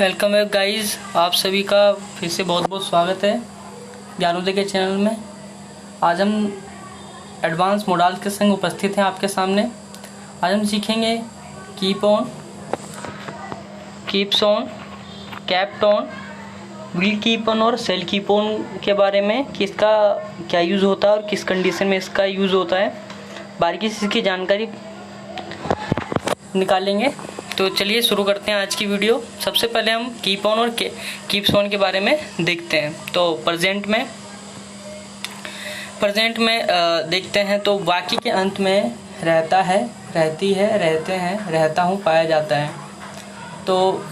Welcome है guys, आप सभी का फिर से बहुत बहुत स्वागत है ज्ञानोदय के चैनल में। आज हम एडवांस मॉडल्स के संग उपस्थित हैं आपके सामने। आज हम सीखेंगे keep on, keeps on, kept on, will keep on और सेल कीप ऑन के बारे में कि इसका क्या यूज़ होता है और किस कंडीशन में इसका यूज़ होता है, बारीकी से इसकी जानकारी निकालेंगे। तो चलिए शुरू करते हैं आज की वीडियो। सबसे पहले हम कीप ऑन और कीप्स ऑन के बारे में देखते हैं। तो प्रेजेंट में देखते हैं तो वाक्य के अंत में रहता है, रहती है, रहते हैं, रहता हूँ पाया जाता है। तो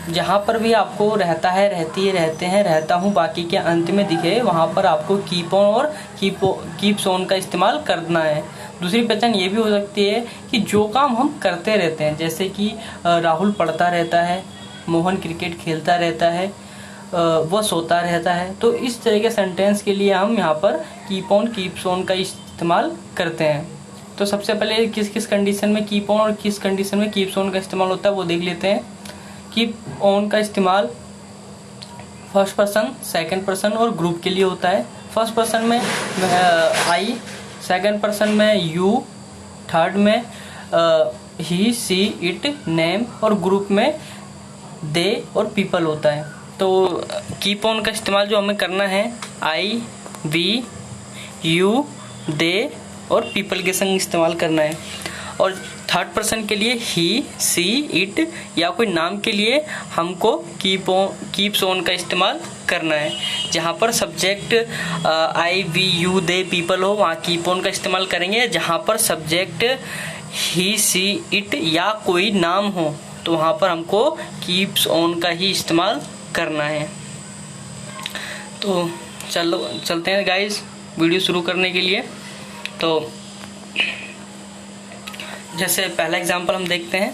जहाँ पर भी आपको रहता है, रहती है, रहते हैं, रहता हूँ वाक्य के अंत में दिखे, वहाँ पर आपको कीप ऑन और कीप्स ऑन का इस्तेमाल करना है। दूसरी पहचान ये भी हो सकती है कि जो काम हम करते रहते हैं, जैसे कि राहुल पढ़ता रहता है, मोहन क्रिकेट खेलता रहता है, वह सोता रहता है। तो इस तरह के सेंटेंस के लिए हम यहाँ पर कीप ऑन कीप्स ऑन का इस्तेमाल करते हैं। तो सबसे पहले किस किस कंडीशन में कीप ऑन और किस कंडीशन में कीप्स ऑन का इस्तेमाल होता है वो देख लेते हैं। कीप ऑन का इस्तेमाल फर्स्ट पर्सन, सेकंड पर्सन और ग्रुप के लिए होता है। फर्स्ट पर्सन में आई, सेकंड पर्सन में यू, थर्ड में ही, सी, इट, नेम और ग्रुप में दे और पीपल होता है। तो कीप ऑन का इस्तेमाल जो हमें करना है आई, वी, यू, दे और पीपल के संग इस्तेमाल करना है। और थर्ड पर्सन के लिए ही, सी, इट या कोई नाम के लिए हमको कीप्स ऑन का इस्तेमाल करना है। जहाँ पर subject I, we, you, they, people हो वहाँ कीप ऑन का इस्तेमाल करेंगे। जहाँ पर सब्जेक्ट ही, सी, इट या कोई नाम हो तो वहाँ पर हमको कीप्स ऑन का ही इस्तेमाल करना है। तो चलते हैं गाइस वीडियो शुरू करने के लिए। तो जैसे पहला एग्जांपल हम देखते हैं,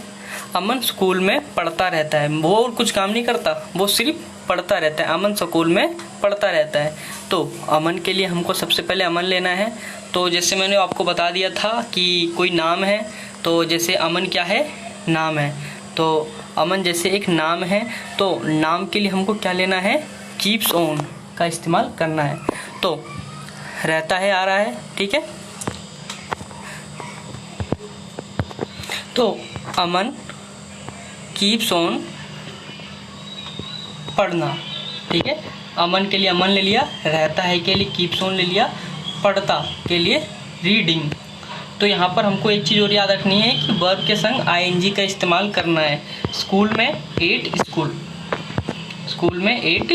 अमन स्कूल में पढ़ता रहता है। वो और कुछ काम नहीं करता, वो सिर्फ पढ़ता रहता है। अमन स्कूल में पढ़ता रहता है। तो अमन के लिए हमको सबसे पहले अमन लेना है। तो जैसे मैंने आपको बता दिया था कि कोई नाम है, तो जैसे अमन क्या है, नाम है। तो अमन जैसे एक नाम है, तो नाम के लिए हमको क्या लेना है, कीप्स ऑन का इस्तेमाल करना है। तो रहता है आ रहा है, ठीक है। तो अमन कीप्स ऑन पढ़ना, ठीक है। अमन के लिए अमन ले लिया, रहता है के लिए कीप्स ऑन ले लिया, पढ़ता के लिए रीडिंग। तो यहाँ पर हमको एक चीज़ और याद रखनी है कि वर्ब के संग आईएनजी का इस्तेमाल करना है। स्कूल में एट स्कूल, स्कूल में एट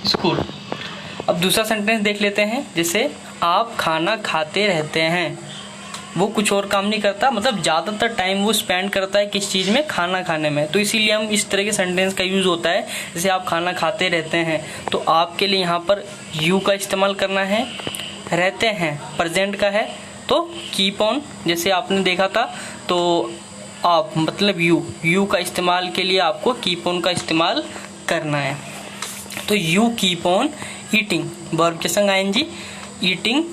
स्कूल। अब दूसरा सेंटेंस देख लेते हैं। जैसे आप खाना खाते रहते हैं। वो कुछ और काम नहीं करता, मतलब ज़्यादातर टाइम वो स्पेंड करता है किस चीज़ में, खाना खाने में। तो इसीलिए हम इस तरह के सेंटेंस का यूज़ होता है। जैसे आप खाना खाते रहते हैं, तो आपके लिए यहाँ पर यू का इस्तेमाल करना है। रहते हैं प्रेजेंट का है, तो कीप ऑन जैसे आपने देखा था, तो आप मतलब यू का इस्तेमाल के लिए आपको कीप ऑन का इस्तेमाल करना है। तो you keep on eating, verb के संग आईएनजी, ईटिंग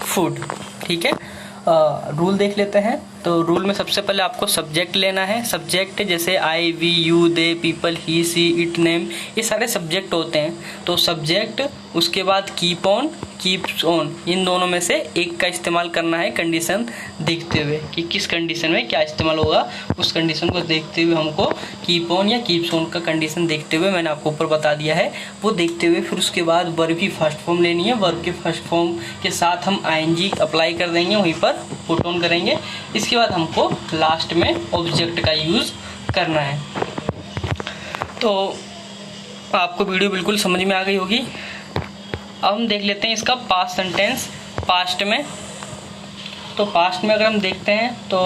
फूड, ठीक है। रूल देख लेते हैं। तो रूल में सबसे पहले आपको सब्जेक्ट लेना है। सब्जेक्ट जैसे I, we, you, they, people, he, she, it, name, ये सारे सब्जेक्ट होते हैं। तो सब्जेक्ट, उसके बाद कीप ऑन, कीप्स ऑन, इन दोनों में से एक का इस्तेमाल करना है कंडीशन देखते हुए कि किस कंडीशन में क्या इस्तेमाल होगा। उस कंडीशन को देखते हुए हमको कीप ऑन या कीप्स ऑन का कंडीशन देखते हुए, मैंने आपको ऊपर बता दिया है, वो देखते हुए फिर उसके बाद वर्ब की फर्स्ट फॉर्म लेनी है। वर्ब के फर्स्ट फॉर्म के साथ हम आईएनजी अप्लाई कर देंगे, वहीं पर पुट ऑन करेंगे। इसके बाद हमको लास्ट में ऑब्जेक्ट का यूज़ करना है। तो आपको वीडियो बिल्कुल समझ में आ गई होगी। अब हम देख लेते हैं इसका पास्ट सेंटेंस। पास्ट में, तो पास्ट में अगर हम देखते हैं तो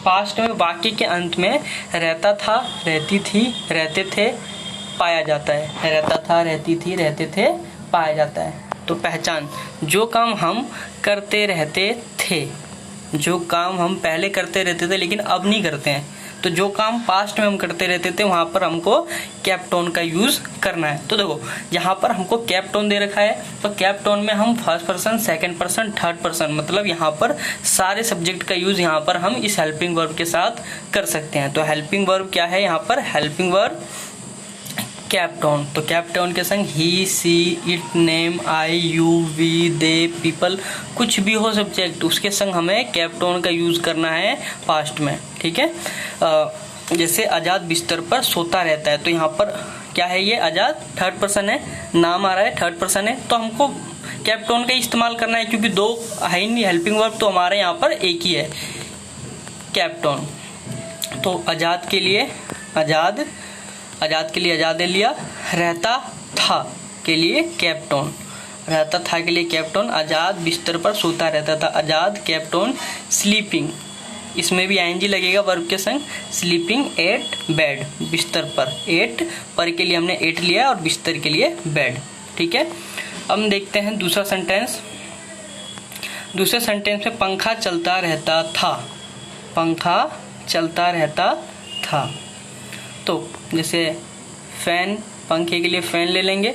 पास्ट में वाक्य के अंत में रहता था, रहती थी, रहते थे पाया जाता है। रहता था, रहती थी, रहते थे पाया जाता है। तो पहचान, जो काम हम करते रहते थे, जो काम हम पहले करते रहते थे लेकिन अब नहीं करते हैं, तो जो काम पास्ट में हम करते रहते थे वहाँ पर हमको कैप्ट ऑन का यूज़ करना है। तो देखो यहाँ पर हमको कैप्ट ऑन दे रखा है, तो कैप्ट ऑन में हम first person, second person, third person, मतलब यहाँ पर सारे सब्जेक्ट का यूज़ यहाँ पर हम इस हेल्पिंग वर्ब के साथ कर सकते हैं। तो हेल्पिंग वर्ब क्या है यहाँ पर, हेल्पिंग वर्ब कैप्ट ऑन। तो कैप्ट ऑन के संग he, she, it, name, I, you, we, they, people, कुछ भी हो सब्जेक्ट, उसके संग हमें कैप्ट ऑन का यूज़ करना है पास्ट में। ठीक है, जैसे आज़ाद बिस्तर पर सोता रहता है, तो यहाँ पर क्या है, ये आज़ाद थर्ड पर्सन है, नाम आ रहा है थर्ड पर्सन है, तो हमको कैप्ट ऑन का इस्तेमाल करना है, क्योंकि दो है ही नहीं, हेल्पिंग वर्ब तो हमारे यहाँ पर एक ही है, कैप्ट ऑन। तो आज़ाद के लिए आज़ाद, आज़ाद के लिए आज़ाद ले लिया, रहता था के लिए कैप्ट ऑन, रहता था के लिए कैप्ट ऑन, आज़ाद बिस्तर पर सोता रहता था, आज़ाद कैप्ट ऑन स्लीपिंग, इसमें भी आईएनजी लगेगा वर्ब के संग, स्लीपिंग एट बेड, बिस्तर पर, एट पर के लिए हमने एट लिया और बिस्तर के लिए बेड। ठीक है, अब हम देखते हैं दूसरा सेंटेंस। दूसरे सेंटेंस में पंखा चलता रहता था, पंखा चलता रहता था, तो जैसे फैन, पंखे के लिए फैन ले लेंगे,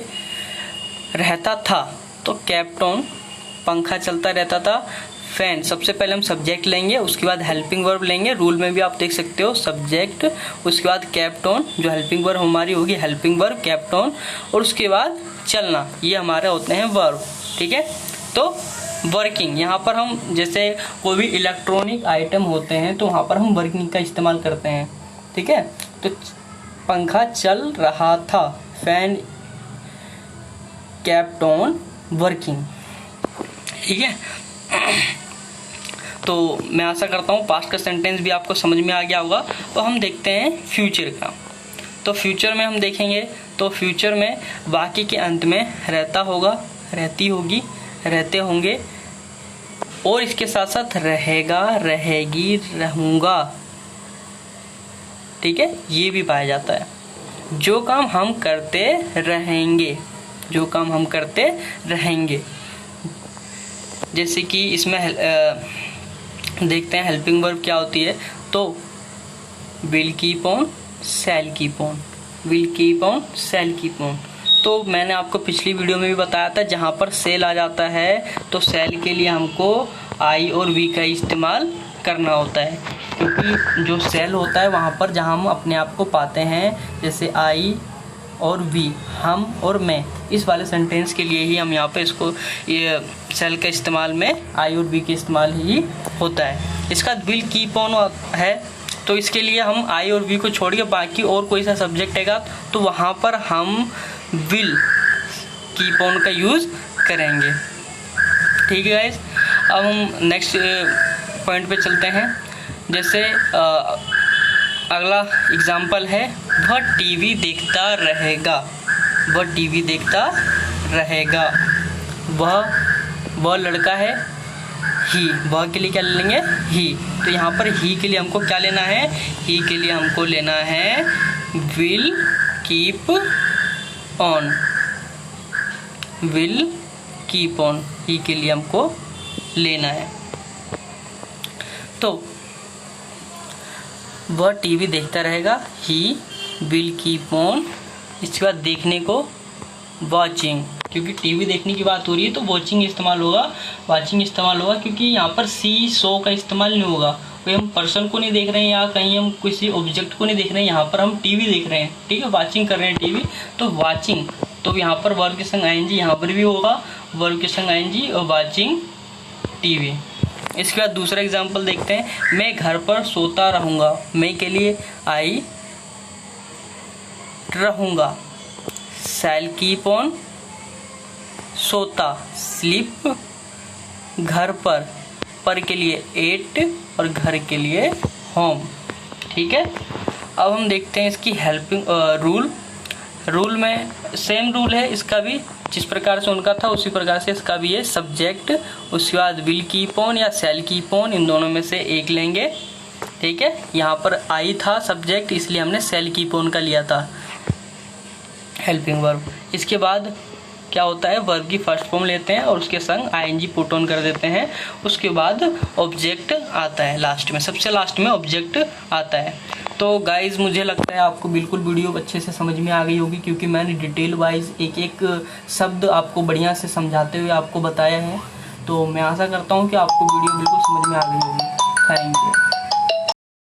रहता था तो कैप्ट ऑन, पंखा चलता रहता था, फैन, सबसे पहले हम सब्जेक्ट लेंगे, उसके बाद हेल्पिंग वर्ब लेंगे, रूल में भी आप देख सकते हो सब्जेक्ट, उसके बाद कैप्ट ऑन, जो हेल्पिंग वर्ब हमारी होगी हेल्पिंग वर्ब कैप्ट ऑन, और उसके बाद चलना, ये हमारे होते हैं वर्ब। ठीक है, तो वर्किंग, यहाँ पर हम जैसे कोई भी इलेक्ट्रॉनिक आइटम होते हैं तो वहाँ पर हम वर्किंग का इस्तेमाल करते हैं। ठीक है, तो पंखा चल रहा था, फैन कैप्ट ऑन वर्किंग। ठीक है, तो मैं आशा करता हूँ पास्ट का सेंटेंस भी आपको समझ में आ गया होगा। तो हम देखते हैं फ्यूचर का। तो फ्यूचर में हम देखेंगे, तो फ्यूचर में वाक्य के अंत में रहता होगा, रहती होगी, रहते होंगे, और इसके साथ साथ रहेगा, रहेगी, रहूँगा। ठीक है, ये भी पाया जाता है। जो काम हम करते रहेंगे, जो काम हम करते रहेंगे, जैसे कि इसमें देखते हैं हेल्पिंग वर्ब क्या होती है। तो will keep on, shall keep on, will keep on, shall keep on. तो मैंने आपको पिछली वीडियो में भी बताया था, जहाँ पर सेल आ जाता है तो सेल के लिए हमको आई और वी का इस्तेमाल करना होता है, क्योंकि जो सेल होता है वहाँ पर जहाँ हम अपने आप को पाते हैं, जैसे आई और वी, हम और मैं, इस वाले सेंटेंस के लिए ही हम यहाँ पे इसको, ये सेल का इस्तेमाल में आई और वी के इस्तेमाल ही होता है। इसका विल कीप ऑन है, तो इसके लिए हम आई और वी को छोड़ के बाकी और कोई सा सब्जेक्ट हैगा तो वहाँ पर हम विल कीप ऑन का यूज़ करेंगे। ठीक है गाइस, अब हम नेक्स्ट पॉइंट पे चलते हैं। जैसे अगला एग्जाम्पल है, वह टीवी देखता रहेगा, वह टीवी देखता रहेगा, वह लड़का है, ही, वह के लिए क्या ले लेंगे, ही। तो यहाँ पर ही के लिए हमको क्या लेना है, ही के लिए हमको लेना है will keep on, will keep on, he के लिए हमको लेना है। तो वह टीवी देखता रहेगा, ही विल कीप ऑन, इसके बाद देखने को वॉचिंग, क्योंकि टीवी देखने की बात हो रही है तो वॉचिंग इस्तेमाल होगा, वाचिंग इस्तेमाल होगा, क्योंकि यहाँ पर सी, सो का इस्तेमाल नहीं होगा। कोई हम पर्सन को नहीं देख रहे हैं या कहीं हम किसी ऑब्जेक्ट को नहीं देख रहे हैं, यहाँ पर हम टीवी देख रहे हैं। ठीक है, वाचिंग कर रहे हैं टीवी, तो वाचिंग, तो यहाँ पर वर्ब के संग आईएनजी, यहाँ पर भी होगा वर्ब के संग आईएनजी, और वाचिंग टीवी। इसके बाद दूसरा एग्जाम्पल देखते हैं, मैं घर पर सोता रहूँगा, मैं के लिए आई रहूँगा, शैल कीप ऑन, सोता स्लीप, घर पर के लिए एट और घर के लिए होम। ठीक है, अब हम देखते हैं इसकी हेल्पिंग रूल में सेम रूल है इसका भी, जिस प्रकार से उनका था उसी प्रकार से इसका भी है। सब्जेक्ट, उसके बाद विल कीप ऑन या शैल कीप ऑन, इन दोनों में से एक लेंगे। ठीक है, यहाँ पर आई था सब्जेक्ट, इसलिए हमने शैल कीप ऑन का लिया था हेल्पिंग वर्ब। इसके बाद क्या होता है, वर्ब की फर्स्ट फॉर्म लेते हैं और उसके संग आईएनजी पुट ऑन कर देते हैं, उसके बाद ऑब्जेक्ट आता है लास्ट में, सबसे लास्ट में ऑब्जेक्ट आता है। तो गाइज़ मुझे लगता है आपको बिल्कुल वीडियो अच्छे से समझ में आ गई होगी, क्योंकि मैंने डिटेल वाइज एक एक शब्द आपको बढ़िया से समझाते हुए आपको बताया है। तो मैं आशा करता हूँ कि आपको वीडियो बिल्कुल समझ में आ गई होगी। Thank you.